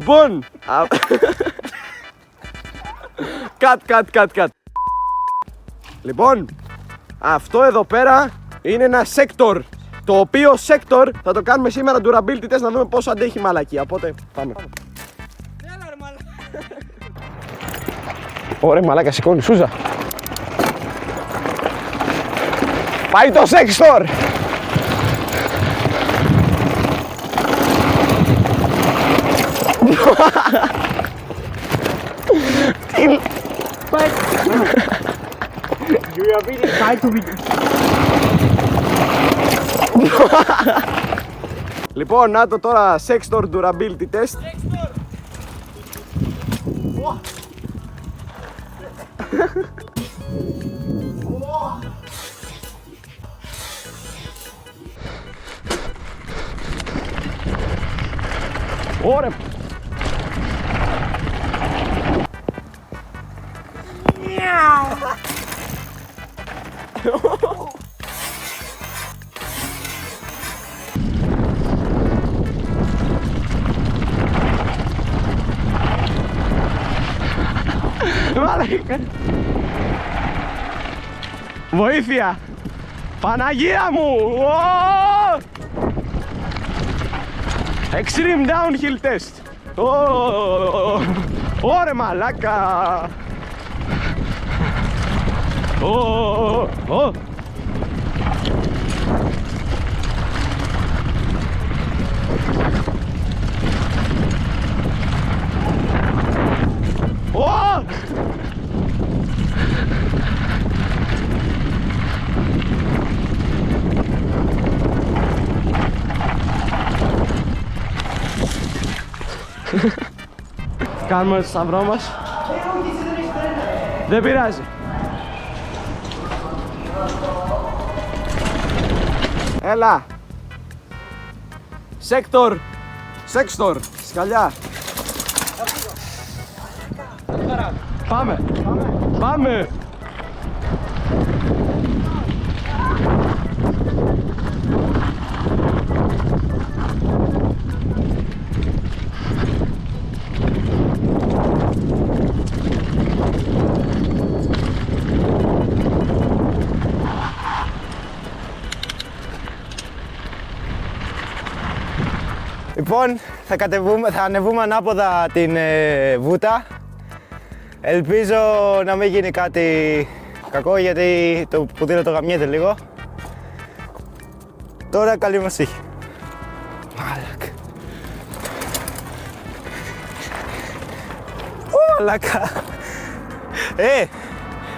Λοιπόν, Κατ. Λοιπόν, αυτό εδώ πέρα είναι ένα sector. Το οποίο sector θα το κάνουμε σήμερα durability test να δούμε πόσο αντέχει η μαλακία. Οπότε πάμε. Έλα ρε μαλάκα. Ωραία μαλάκα, σηκώνει σούζα. Πάει το sector. Λοιπόν, να το τώρα Sextor durability test. Ωραία. Βοήθεια! Παναγία μου! Extreme downhill test! Ωρε μαλάκα! Κάνουμε το σταυρό μας. Δεν πειράζει. Έλα. Sextor. Σκαλιά. Πάμε. Λοιπόν, θα ανεβούμε ανάποδα την βούτα. Ελπίζω να μην γίνει κάτι κακό γιατί το ποδήλατο το γαμιέται λίγο. Τώρα καλή μας τύχη. Μαλάκα. Μαλάκα.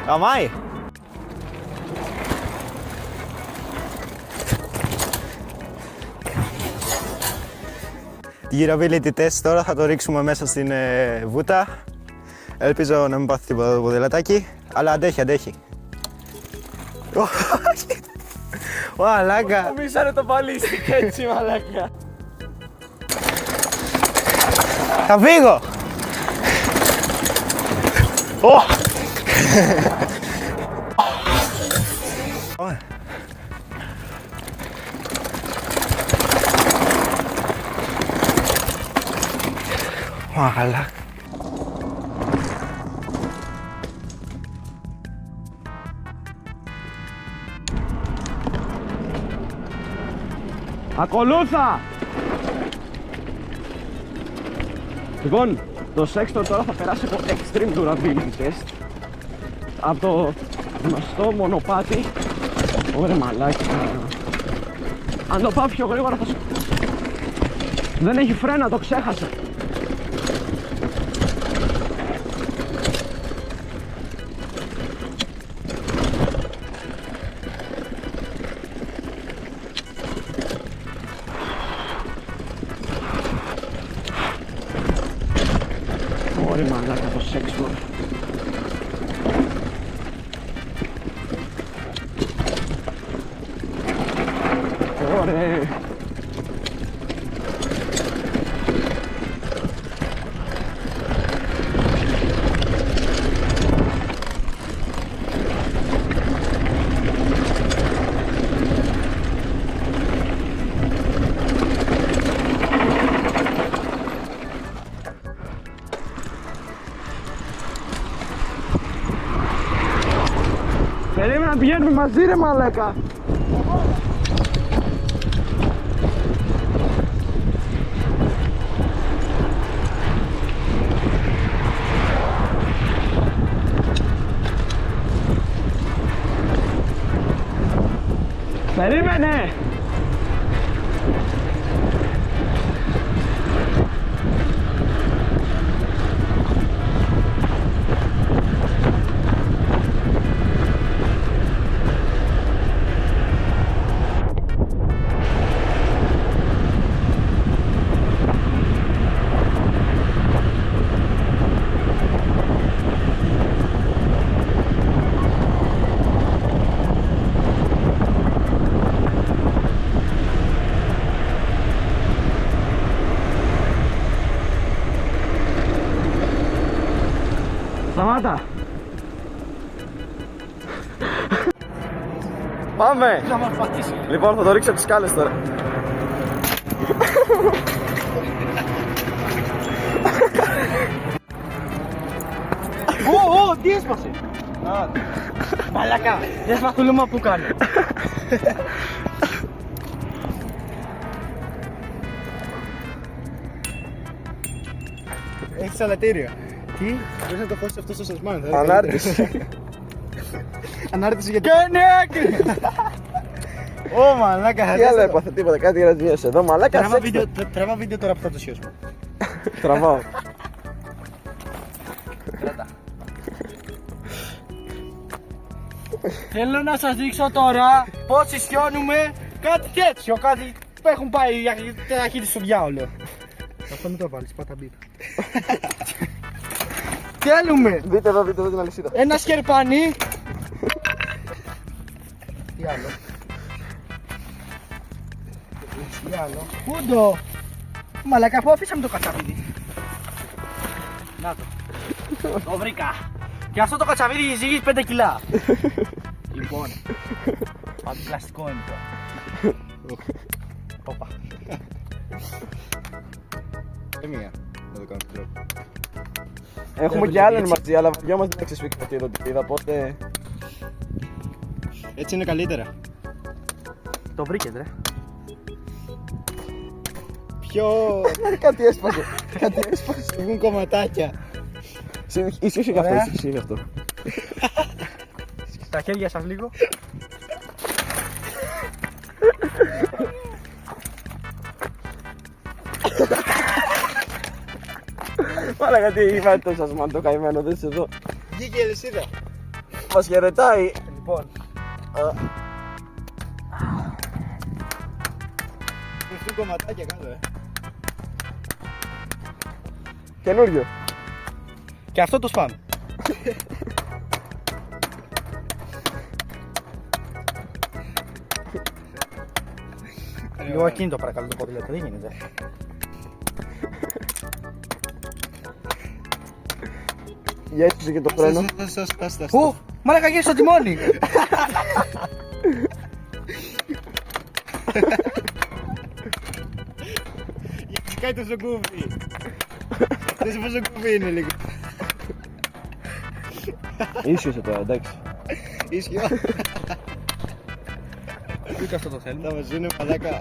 Γαμάει. Durability test τώρα θα το ρίξουμε μέσα στην βούτα. Ελπίζω να μην πάθει τίποτα το ποδηλατάκι, αλλά αντέχει. Μαλάκα. Μίσανε το παλίστικ έτσι μαλάκα. Θα φύγω. Μαλάκα. Ακολούθα! Λοιπόν, το Sextor τώρα θα περάσει από Extreme Durability Test. Από το γνωστό μονοπάτι. Ωραία μαλάκι. Αν το πάω πιο γρήγορα θα σου... Δεν έχει φρένα, το ξέχασα. Ωραία μαλάκα το Sextor. Ωραία. να πηγαίνουμε μαζί ρε μαλάκα. Περίμενε! Σταμάτα! Πάμε! Να μας πατήσει. Λοιπόν, θα το ρίξω από τις σκάλες τώρα. Ω, τι έσπασε. Μαλακά, δεν σπαθούλωμα που κάνει. Έχεις αλατήριο. Τι? Μπορείς να το χώσεις αυτό στο σασμάν. Ανάρτηση. Ανάρτηση γιατί... Κενέκ! Ω μαλάκα. Τι άλλο έπαθε, τίποτα, κάτι γραφείας εδώ, μαλάκα. Τραβά βίντεο τώρα που θα το σιώσουμε. Τραβάω. Θέλω να σας δείξω τώρα πως ισιώνουμε κάτι τέτοιο, κάτι που έχουν πάει για ταχύτητα στο διάολο. Αυτό μην το βάλεις, πάτα μπίπ. Θέλουμε Δείτε εδώ την αλυσίδα. ένα σκερπάνι. Τι άλλο. Τι άλλο. Πούντο. Μαλακά, πού αφήσαμε το κατσαβίδι. Να το. Το βρήκα. Και αυτό το κατσαβίδι ζυγίζει 5 κιλά. Λοιπόν. Αντιπλαστικό είναι το. Όπα. Μία. Να το κάνω τον τρόπο. Έχουμε και άλλον μαζί, αλλά βαριόμαστε να ξεσφίξουμε αυτή εδώ την πίδα, οπότε... Έτσι είναι καλύτερα. Το βρήκες ρε. Πιο... Κάτι έσπασε. Κάτι έσπασε. Βγουν κομματάκια. Ίσχυε και αυτό, ίσχυε και αυτό. Τα χέρια σας λίγο. Μάλακα τι είπατε το σασμάν το καημένο, δες εδώ. Βγήκε η αλυσίδα. Μας χαιρετάει. Λοιπόν. Βγουν κομματάκια κάτω, Καινούριο. Και αυτό το σπάμε. Λίγο ακίνητο παρακαλώ το ποδήλατο, δεν γίνεται. Για έσπασε και το φρένο. Ου, μαλάκα γύρισε στο τιμόνι. Κάτι το σοκούβι. Δεν σε πόσο κουβί είναι λίγο. Ίσχυσε τώρα, εντάξει. Ίσχυο. Ούτε αυτό το θέλουμε. Θα μας ζουνε μαλάκα.